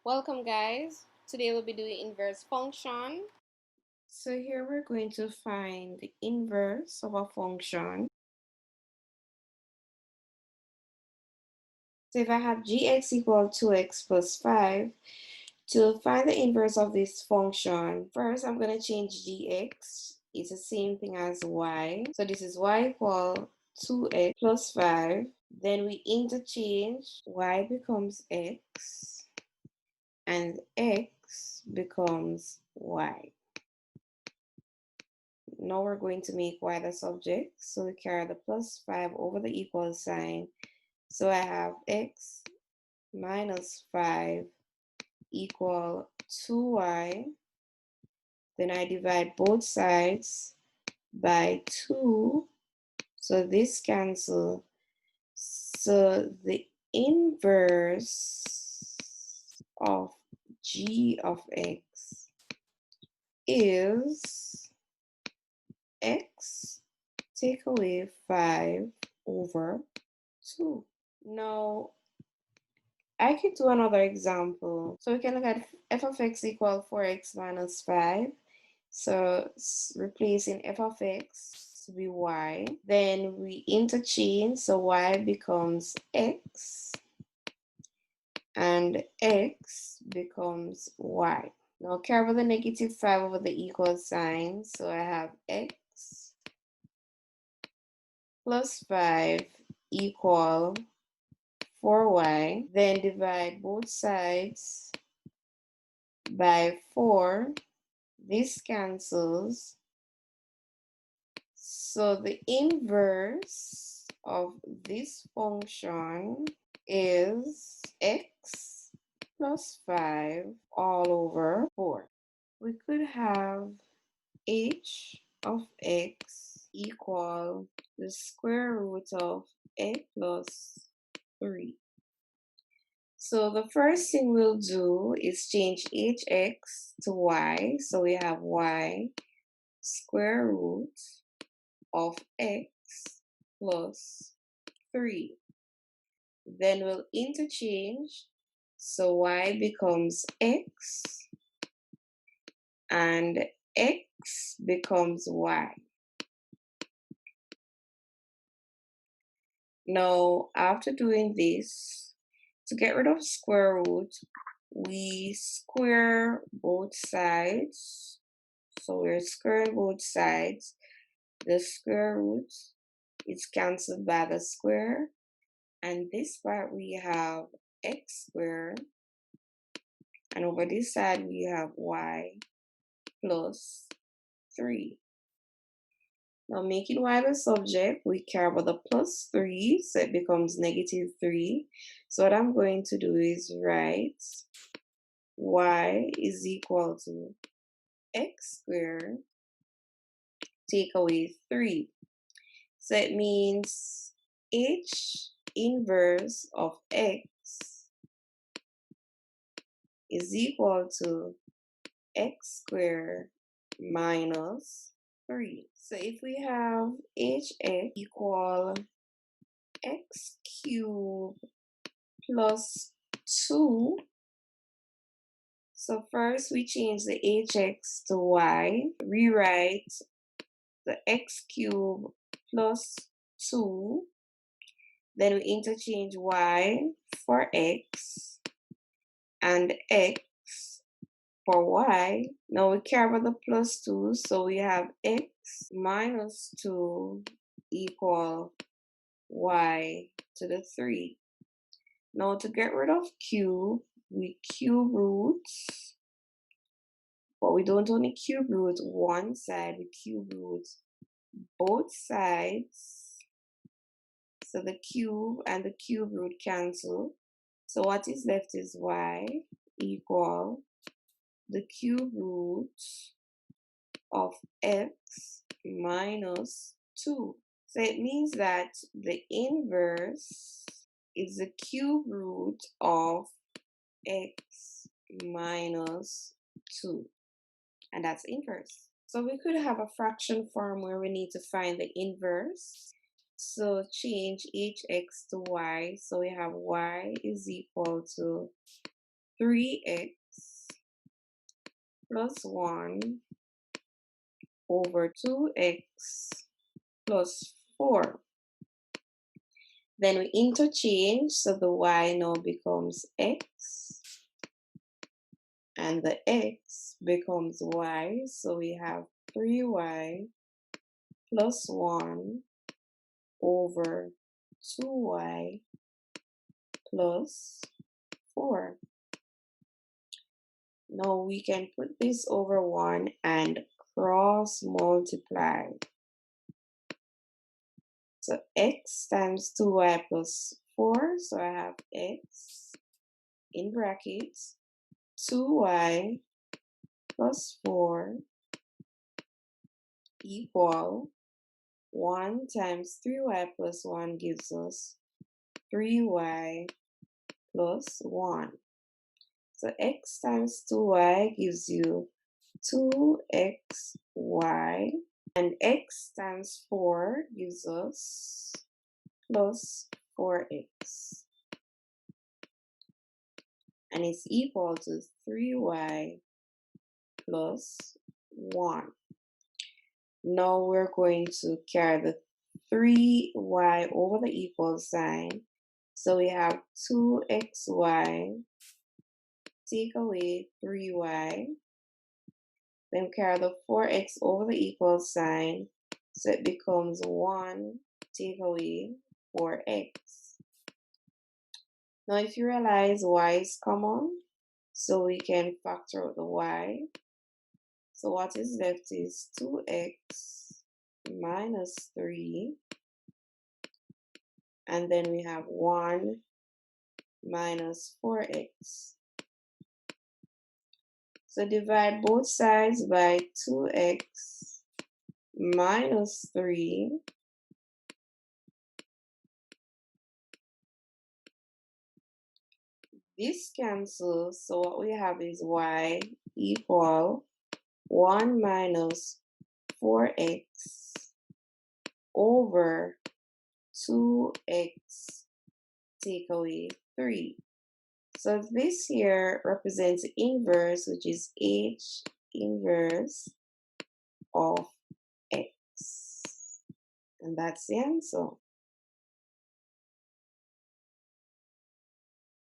Welcome guys. Today we'll be doing inverse function. So here we're going to find the inverse of a function. So if I have gx equal 2x plus 5, to find the inverse of this function, first I'm going to change gx. It's the same thing as y. So this is y equal 2x plus 5. Then we interchange, y becomes x, and x becomes y. Now we're going to make y the subject. So we carry the plus 5 over the equal sign. So I have x minus 5 equal 2y. Then I divide both sides by 2. So this cancels. So the inverse of g of x is x take away 5 over 2. Now, I could do another example. So we can look at f of x equal 4x minus 5. So replacing f of x to be y. Then we interchange, so y becomes x and x becomes y. Now carry the negative 5 over the equal sign. So I have x plus 5 equal 4y. Then divide both sides by 4. This cancels. So the inverse of this function is x plus 5 all over 4. We could have h of x equal the square root of x plus 3. So the first thing we'll do is change hx to y. So we have y square root of x plus 3. Then we'll interchange. So y becomes x and x becomes y. Now, after doing this, to get rid of square root, we square both sides. So we're squaring both sides. The square root is cancelled by the square. And this part we have x squared. And over this side we have y plus 3. Now making y the subject, we care about the plus 3, so it becomes negative 3. So what I'm going to do is write y is equal to x squared take away 3. So it means h inverse of x is equal to x squared minus 3. So if we have hx equal x cubed plus 2, so first we change the hx to y, rewrite the x cubed plus 2, then we interchange y for x and x for y. Now we care about the plus 2, so we have x minus 2 equal y to the 3. Now to get rid of cube, we cube roots, but we don't only cube root one side, we cube root both sides. So the cube and the cube root cancel. So what is left is y equal the cube root of x minus 2. So it means that the inverse is the cube root of x minus 2. And that's inverse. So we could have a fraction form where we need to find the inverse. So change hx to y. So we have y is equal to 3x plus 1 over 2x plus 4. Then we interchange, so the y now becomes x, and the x becomes y, so we have 3y plus 1 over 2y plus 4. Now we can put this over 1 and cross multiply. So x times 2y plus 4, so I have x in brackets 2y plus 4 equal 1 times 3y plus 1 gives us 3y plus 1. So x times 2y gives you 2xy, and x times 4 gives us plus 4x, and it's equal to 3y plus 1. Now we're going to carry the 3y over the equal sign. So we have 2xy, take away 3y. Then carry the 4x over the equal sign. So it becomes 1, take away 4x. Now if you realize y is common, so we can factor out the y. So what is left is 2x minus 3, and then we have 1 minus 4x. So divide both sides by 2x minus 3. This cancels, so what we have is y equal 1 minus 4x over 2x take away 3. So this here represents the inverse, which is h inverse of x. And that's the answer.